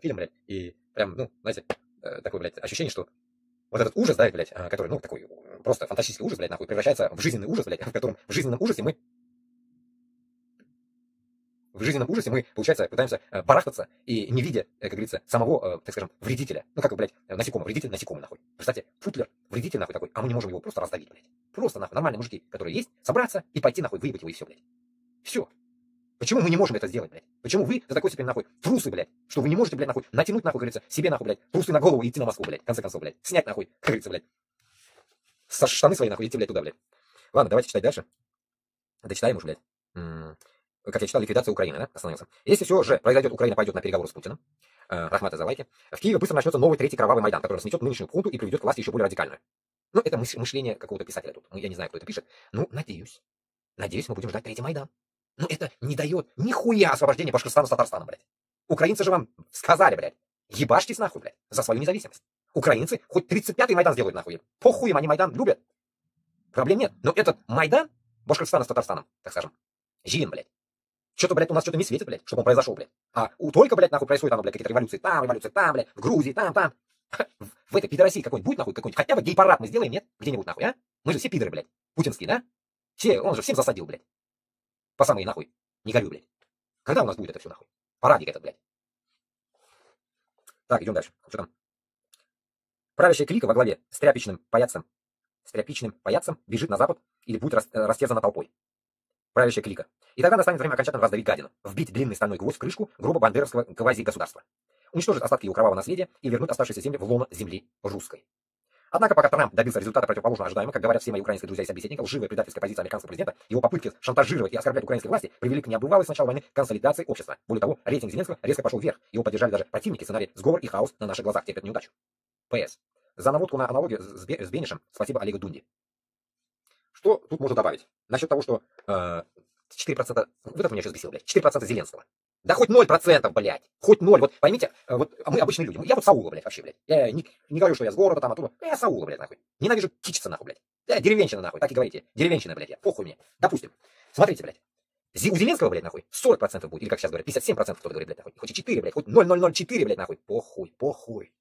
фильм, блядь, и прям, ну, знаете, такое, блядь, ощущение, что вот этот ужас, да, блядь, который, ну, такой просто фантастический ужас, блядь, нахуй, превращается в жизненный ужас, блядь, в котором в жизненном ужасе мы, получается, пытаемся барахтаться и не видя, как говорится, самого, так скажем, вредителя. Ну, как, блядь, насекомый, вредитель насекомый, нахуй. Представьте, Путлер, вредитель, нахуй, такой, а мы не можем его просто раздавить, блядь. Просто, нахуй, нормальные мужики, которые есть, собраться и пойти, нахуй, выебать его и все, блядь. Все. Почему мы не можем это сделать, блядь? Почему вы до такой степени, нахуй, трусы, блядь, что вы не можете, блядь, нахуй, натянуть, нахуй, говорится, себе, нахуй, блядь, трусы на голову и идти на Москву, блядь, в конце концов, блядь. Снять, нахуй, как говорится, блядь, со штаны свои, нахуй, идти, блядь, туда, блядь. Ладно, давайте читать дальше. Дочитаем уж, блядь. Как я читал, ликвидация Украины, да, остановился. Если все же произойдет, Украина пойдет на переговоры с Путиным, Рахматы за лайки, в Киеве быстро начнется новый третий кровавый Майдан, который сметет нынешнюю хунту и приведет к власти еще более радикальную. Ну, это мышление какого-то писателя тут. Ну, я не знаю, кто это пишет. Ну, надеюсь. Надеюсь, мы будем ждать третий Майдан. Но это не дает нихуя освобождения Башкортостана с Татарстаном, блядь. Украинцы же вам сказали, блядь, ебашьтесь нахуй, блядь, за свою независимость. Украинцы хоть 35-й Майдан сделают нахуй. Похуй им, они Майдан любят. Проблем нет. Но этот Майдан Башкортостана с Татарстаном, так скажем, Жирин, блядь. Что-то, блядь, у нас что-то не светит, блядь, чтобы он произошел, блядь. А у только, блядь, нахуй происходит оно, блядь, какие-то революции там, блядь, в Грузии, там. В этой пидоросии какой-нибудь будет, нахуй, какой-нибудь, хотя бы гей-парад мы сделаем, нет? Где-нибудь, нахуй, а? Мы же все пидоры, блядь, путинские, да? Все, он же всем засадил, блядь. По самые, нахуй, не горю, блядь. Когда у нас будет это все, нахуй? Парадик этот, блядь. Так, идем дальше. Что там? Правящая клика во главе с тряпичным паяцем бежит на запад или будет растерзана толпой. Правящая клика. И тогда настанет время окончательно раздавить гадину, вбить длинный стальной гвоздь в крышку грубо бандеровского квази-государства, уничтожить остатки его кровавого наследия и вернуть оставшиеся земли в лоно земли русской. Однако, пока Трамп добился результата противоположно ожидаемому, как говорят все мои украинские друзья и собеседники, лживая предательская позиция американского президента, его попытки шантажировать и оскорблять украинские власти привели к небывалой с начала войны консолидации общества. Более того, рейтинг Зеленского резко пошел вверх. Его поддержали даже противники, сценарий сговор и хаос на наших глазах терпят неудачу. ПС. За наводку на аналогию с Бенишем спасибо Олегу Дунде. Что тут можно добавить? Насчет того, что 4%, вот это меня сейчас бесило, блядь, 4% Зеленского. Да хоть 0%, блядь, хоть 0. Вот поймите, вот мы обычные люди. Я вот Саула, блядь, вообще, блядь. Я не говорю, что я с города там, оттуда. Я Саула, блядь, нахуй. Ненавижу кичиться, нахуй, блядь. Я деревенщина, нахуй, так и говорите. Деревенщина, блядь, я. Похуй мне. Допустим. Смотрите, блядь. У Зеленского, блядь, нахуй, 40% будет, или как сейчас говорят, 57% кто-то говорит, блядь, нахуй. Хоть и 4, блядь, хоть 0,004, блядь, нахуй. Похуй.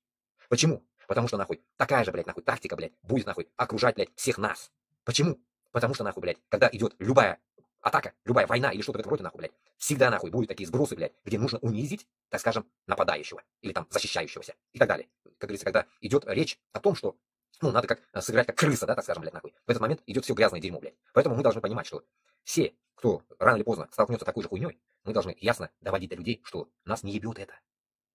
Почему? Потому что, нахуй, такая же, блядь, нахуй, тактика, блядь, будет, нахуй, окружать, блядь, всех нас. Почему? Потому что, нахуй, блядь, когда идет любая атака, любая война или что-то в этом роде, нахуй, блядь, всегда, нахуй, будут такие сбросы, блядь, где нужно унизить, так скажем, нападающего или там защищающегося и так далее. Как говорится, когда идет речь о том, что, ну, надо как сыграть как крыса, да, так скажем, блядь, нахуй. В этот момент идет все грязное дерьмо, блядь. Поэтому мы должны понимать, что все, кто рано или поздно столкнется с такой же хуйней, мы должны ясно доводить до людей, что нас не ебет это.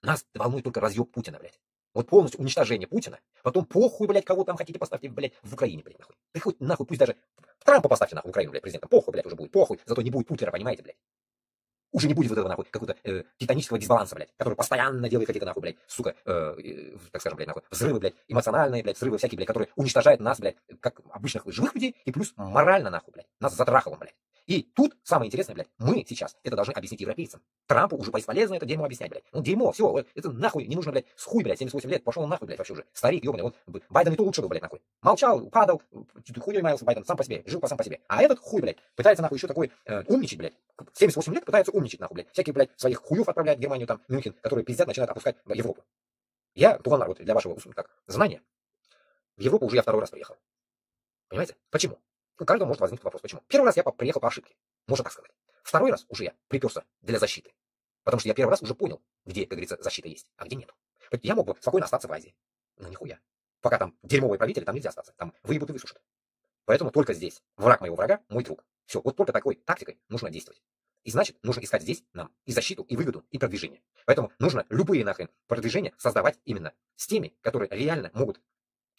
Нас волнует только разъеб Путина, блядь. Вот полностью уничтожение Путина, потом похуй, блядь, кого там хотите поставьте, блядь, в Украине, блядь, нахуй. Да хоть нахуй, пусть даже Трампа поставьте нахуй в Украину, блядь, президентом. Похуй, блядь, уже будет, похуй, зато не будет Путина, понимаете, блядь. Уже не будет вот этого, нахуй, какого-то титанического дисбаланса, блядь, который постоянно делает какие-то, нахуй, блядь, сука, так скажем, блядь, нахуй, взрывы, блядь, эмоциональные, блядь, взрывы всякие, блядь, которые уничтожают нас, блядь, как обычных живых людей, и плюс морально, нахуй, блядь, нас затрахало, блядь. И тут самое интересное, блядь, мы сейчас это должны объяснить европейцам. Трампу уже бесполезно это дерьмо объяснять, блядь. Ну, дерьмо, все, это нахуй не нужно, блядь, с хуй, блядь, 78 лет, пошел он нахуй, блядь, вообще уже. Старик, ебаный, он, Байден и то лучше был, блядь, нахуй. Молчал, падал, хуйней маялся Байден сам по себе, жил сам по себе. А этот хуй, блядь, пытается, нахуй, еще такой умничать, блядь. 78 лет пытается умничать, нахуй, блядь. Всяких, блядь, своих хуев отправляет в Германию, там, Мюнхен, которые пиздят, начинают опускать в Европу. Я, Туган, вот для вашего, как, знания, в Европу уже я второй раз приехал. Понимаете? Почему? У каждого может возникнуть вопрос, почему. Первый раз я приехал по ошибке, можно так сказать. Второй раз уже я приперся для защиты. Потому что я первый раз уже понял, где, как говорится, защита есть, а где нет. Я мог бы спокойно остаться в Азии. Но нихуя. Пока там дерьмовые правители, там нельзя остаться. Там выебут и высушат. Поэтому только здесь. Враг моего врага, мой друг. Все, вот только такой тактикой нужно действовать. И значит, нужно искать здесь нам и защиту, и выгоду, и продвижение. Поэтому нужно любые нахрен продвижения создавать именно с теми, которые реально могут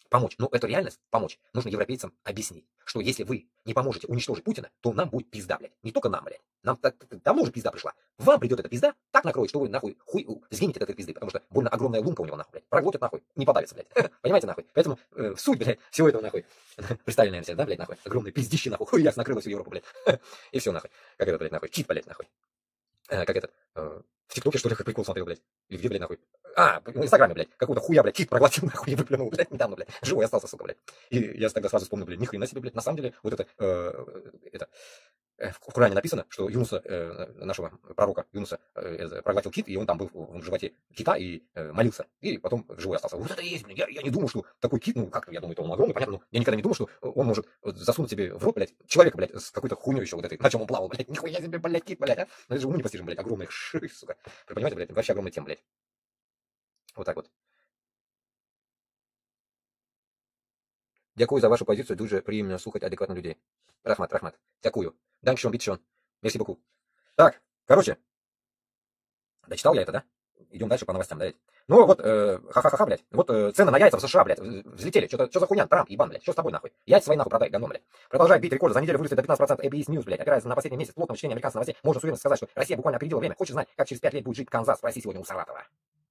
помочь. Но эту реальность помочь нужно европейцам объяснить, что если вы не поможете уничтожить Путина, то нам будет пизда, блядь. Не только нам, блядь. Нам давно уже пизда пришла. Вам придет эта пизда, так накроет, что вы нахуй хуй сгинете от этой пизды, потому что больно огромная лунка у него нахуй, блядь. Проглотит нахуй, не подавится, блядь. Понимаете, нахуй? Поэтому суть, блядь, всего этого нахуй. Представили, наверное, себе, да, блядь, нахуй? Огромное пиздище, нахуй. Хуй, я накрыла всю Европу, блядь. И все, нахуй. Как это, блядь, нахуй? Кит, блядь, нахуй. Как этот, в ТикТоке, что ли, прикол смотрел, блядь. Или где, блядь, нахуй. В Инстаграме, блядь, какого-то хуя, блядь, кит проглотил, нахуй, и выплюнул, блядь, недавно, блядь. Живой остался, сука, блядь. И я тогда сразу вспомнил, блядь, ни хрена себе, блядь, на самом деле, вот это В Коране написано, что Юнуса, нашего пророка Юнуса, проглотил кит, и он там был в животе кита и молился. И потом живой остался. Вот это и есть, блин. Я не думал, что такой кит, ну как, я думаю, это он огромный, понятно, но я никогда не думал, что он может засунуть себе в рот, блядь, человека, блядь, с какой-то хуйней еще вот этой, на чем он плавал, блядь, нихуя себе, блядь, кит, блядь, а. Ну это же уму непостижим, блядь, огромный шиш, сука. Вы понимаете, блядь, вообще огромная тема, блядь. Вот так вот. Дякую за вашу позицію, дуже приємно слухати адекватних людей. Рахмат, рахмат. Дякую. Данкшон, битшон. Мерси боку. Так, короче, дочитал я это, да? Идем дальше по новостям, да? Ну вот, ха-ха-ха, блядь. Вот цены на яйца в США, блядь, взлетели. Что за хуйня? Трамп, ебан, блядь. Что с тобой, нахуй? Яйца свои, нахуй, продай, говно, блядь. Продолжает бить рекорды. За неделю выросли до 15% ABS News, блядь. Опираясь на последний месяц плотного чтения американских новостей, можно с уверенностью сказать, что Россия буквально опередила время. Хочешь знать, как через 5 лет будет жить Канзас? Спроси сегодня у Саратова.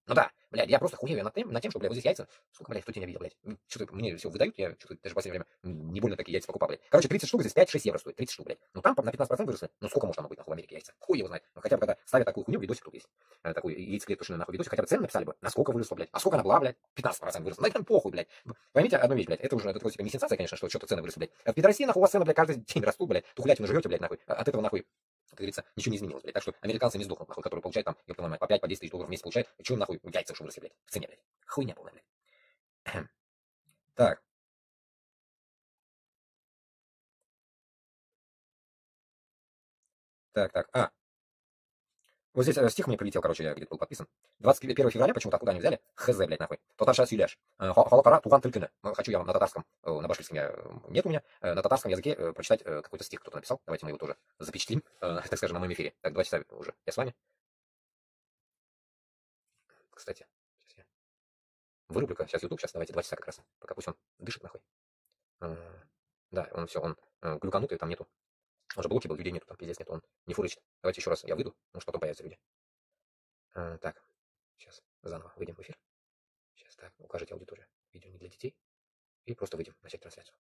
Ну да, блядь, я просто хуею над тем, что, блядь, вот здесь яйца, сколько, блядь, кто тебя видел, блядь. Что-то мне все выдают, я что-то даже в последнее время не больно такие яйца покупал, блядь. Короче, 30 штук здесь 5-6 евро стоит, 30 штук, блядь. Ну там на 15% выросли, ну сколько может оно быть, нахуй, в Америке яйца? Хуй его знает. Ну хотя бы когда ставят такую хуйню, видосик тут есть, такой яйцеклеточный, нахуй, видосик, хотя бы цены написали бы, насколько выросло, блядь, а сколько она была, блядь, 15% выросла. Ну это похуй, блядь. Поймите одну вещь, блядь, это уже, это такой, типа, не сенсация, конечно, что что-то цены выросли, блядь. В Пидорасии, нахуй, у вас цены, блядь, каждый день растут, блядь, тухлятину жрете, блядь, нахуй, от этого, нахуй, как говорится, ничего не изменилось, блядь. Так что американцы не сдохнут, нахуй, которые получают там, я понимаю, по 5, по 10 тысяч долларов в месяц получают. Чего нахуй яйца уж выросли, блядь, в цене, блядь. Хуйня полная, блядь. Так, так. Вот здесь стих мне прилетел, короче, я где-то был подписан. 21 февраля, почему-то, откуда они взяли? Хз, блядь, нахуй. Татарша сюляш. Халакара туган тылькина. Хочу я вам на татарском, на башкирском я, нет у меня, на татарском языке прочитать какой-то стих кто-то написал. Давайте мы его тоже запечатлим, так скажем, на моем эфире. Так, 2 часа уже я с вами. Кстати, сейчас я вырублю-ка, сейчас YouTube, сейчас давайте 2 часа как раз, пока пусть он дышит, нахуй. Да, он все, он глюканутый, там нету. Он же блоки был, людей нету, там пиздец нету, он не фурычит. Давайте еще раз я выйду, может потом появятся люди. Так, сейчас заново выйдем в эфир. Сейчас так, укажите аудиторию. Видео не для детей. И просто выйдем, начать трансляцию.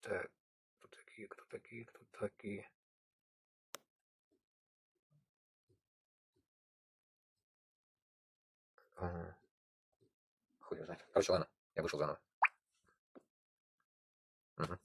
Так, кто такие, кто такие, кто такие? Хуй его знает. Короче, ладно, я вышел заново. Угу.